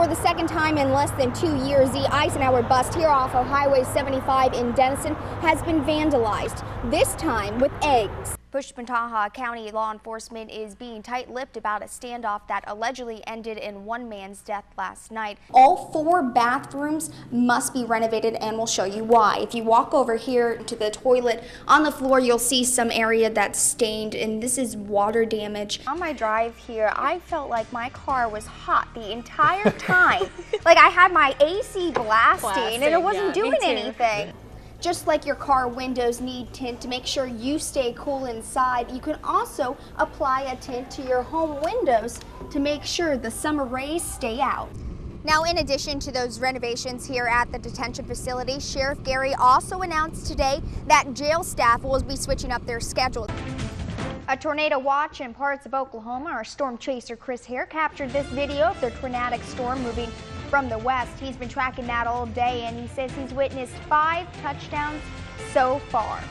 For the second time in less than 2 years, the Eisenhower bus here off of Highway 75 in Denison has been vandalized, this time with eggs. Pushmataha County law enforcement is being tight-lipped about a standoff that allegedly ended in one man's death last night. All 4 bathrooms must be renovated, and we'll show you why. If you walk over here to the toilet, on the floor you'll see some area that's stained, and this is water damage. On my drive here, I felt like my car was hot the entire time. Like I had my AC blasting and it wasn't doing anything. Just like your car windows need tint to make sure you stay cool inside, you can also apply a tint to your home windows to make sure the summer rays stay out. Now, in addition to those renovations here at the detention facility, Sheriff Gary also announced today that jail staff will be switching up their schedule. A tornado watch in parts of Oklahoma. Our storm chaser Chris Hare captured this video of the tornadic storm moving from the west. He's been tracking that all day, and he says he's witnessed 5 touchdowns so far.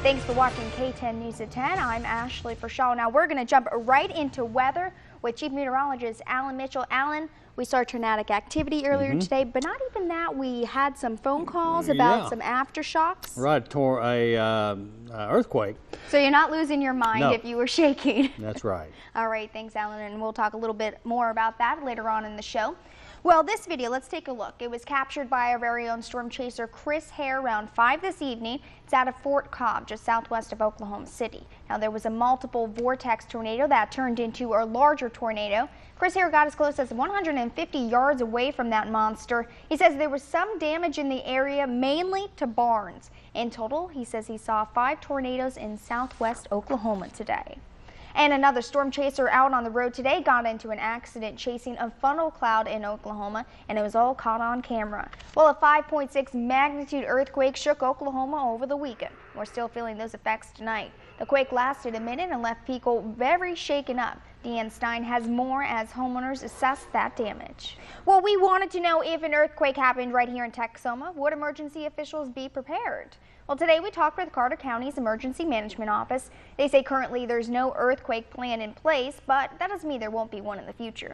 Thanks for watching KTEN News at 10. I'm Ashley Pershaw. Now we're going to jump right into weather with Chief Meteorologist Alan Mitchell. Alan, we saw tornadic activity earlier today, but not even that. We had some phone calls about some aftershocks. Right, earthquake. So you're not losing your mind if you were shaking. That's right. All right, thanks, Alan, and we'll talk a little bit more about that later on in the show. Well, this video, let's take a look. It was captured by our very own storm chaser Chris Hare around 5 this evening. It's out of Fort Cobb, just southwest of Oklahoma City. Now, there was a multiple vortex tornado that turned into a larger tornado. Chris Hare got as close as 150 yards away from that monster. He says there was some damage in the area, mainly to barns. In total, he says he saw 5 tornadoes in southwest Oklahoma today. And another storm chaser out on the road today got into an accident chasing a funnel cloud in Oklahoma, and it was all caught on camera. Well, a 5.6 magnitude earthquake shook Oklahoma over the weekend. We're still feeling those effects tonight. The quake lasted a minute and left people very shaken up. Deanne Stein has more as homeowners assess that damage. Well, we wanted to know if an earthquake happened right here in Texoma, would emergency officials be prepared? Well, today we talked with Carter County's Emergency Management Office. They say currently there's no earthquake plan in place, but that doesn't mean there won't be one in the future.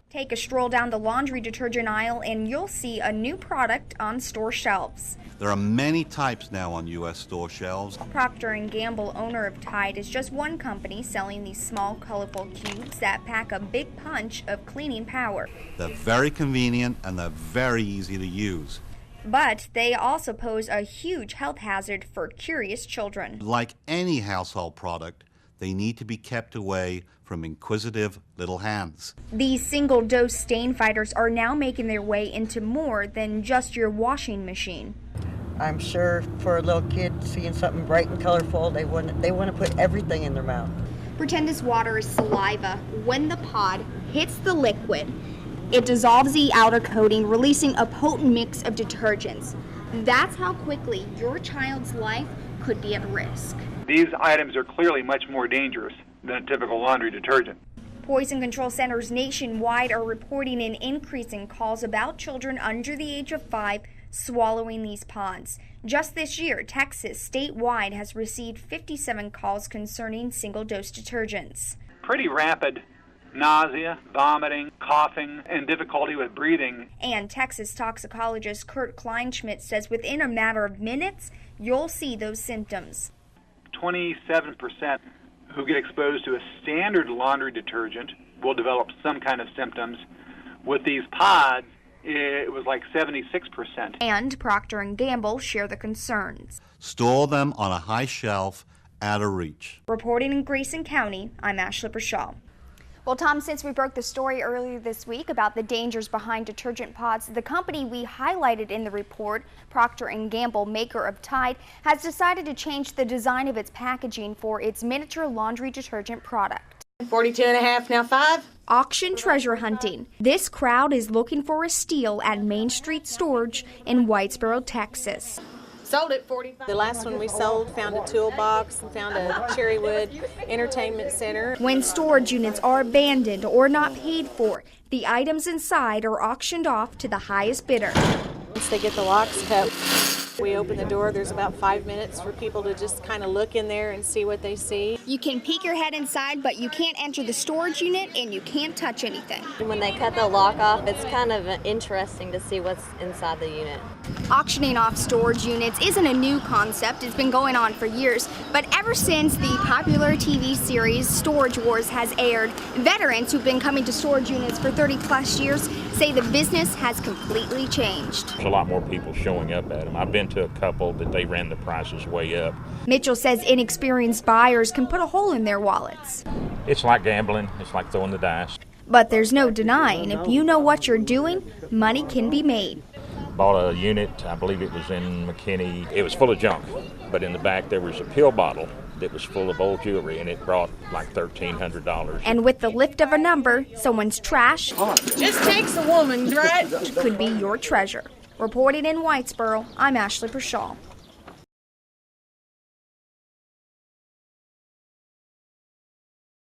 Take a stroll down the laundry detergent aisle and you'll see a new product on store shelves. There are many types now on U.S. store shelves. Procter & Gamble, owner of Tide, is just one company selling these small, colorful cubes that pack a big punch of cleaning power. They're very convenient and they're very easy to use. But they also pose a huge health hazard for curious children. Like any household product, they need to be kept away from inquisitive little hands. These single-dose stain fighters are now making their way into more than just your washing machine. I'm sure for a little kid seeing something bright and colorful, they want to put everything in their mouth. Pretend this water is saliva. When the pod hits the liquid, it dissolves the outer coating, releasing a potent mix of detergents. That's how quickly your child's life could be at risk. These items are clearly much more dangerous than a typical laundry detergent. Poison control centers nationwide are reporting an increase in calls about children under the age of 5 swallowing these pods. Just this year, Texas statewide has received 57 calls concerning single-dose detergents. Pretty rapid nausea, vomiting, coughing, and difficulty with breathing. And Texas toxicologist Kurt Kleinschmidt says within a matter of minutes, you'll see those symptoms. 27% who get exposed to a standard laundry detergent will develop some kind of symptoms. With these pods, it was like 76%. And Procter & Gamble share the concerns. Store them on a high shelf out of reach. Reporting in Grayson County, I'm Ashley Pershaw. Well, Tom, since we broke the story earlier this week about the dangers behind detergent pods, the company we highlighted in the report, Procter & Gamble, maker of Tide, has decided to change the design of its packaging for its miniature laundry detergent product. 42.5, now 5. Auction treasure hunting. This crowd is looking for a steal at Main Street Storage in Whitesboro, Texas. Sold it 45. The last one we sold found a toolbox, found a Cherrywood entertainment center. When storage units are abandoned or not paid for, the items inside are auctioned off to the highest bidder. Once they get the locks cut, We open the door, there's about 5 minutes for people to just kind of look in there and see what they see. You can peek your head inside, but you can't enter the storage unit and you can't touch anything. When they cut the lock off, it's kind of interesting to see what's inside the unit. Auctioning off storage units isn't a new concept. It's been going on for years. But ever since the popular TV series Storage Wars has aired, veterans who've been coming to storage units for 30+ years say the business has completely changed. There's a lot more people showing up at them. I've been to a couple that they ran the prices way up. Mitchell says inexperienced buyers can put a hole in their wallets. It's like gambling. It's like throwing the dice. But there's no denying, if you know what you're doing, money can be made. Bought a unit, I believe it was in McKinney. It was full of junk, but in the back there was a pill bottle that was full of old jewelry, and it brought like $1,300. And with the lift of a number, someone's trash Just takes a woman, right? could be your treasure. Reporting in Whitesboro, I'm Ashley Pershaw.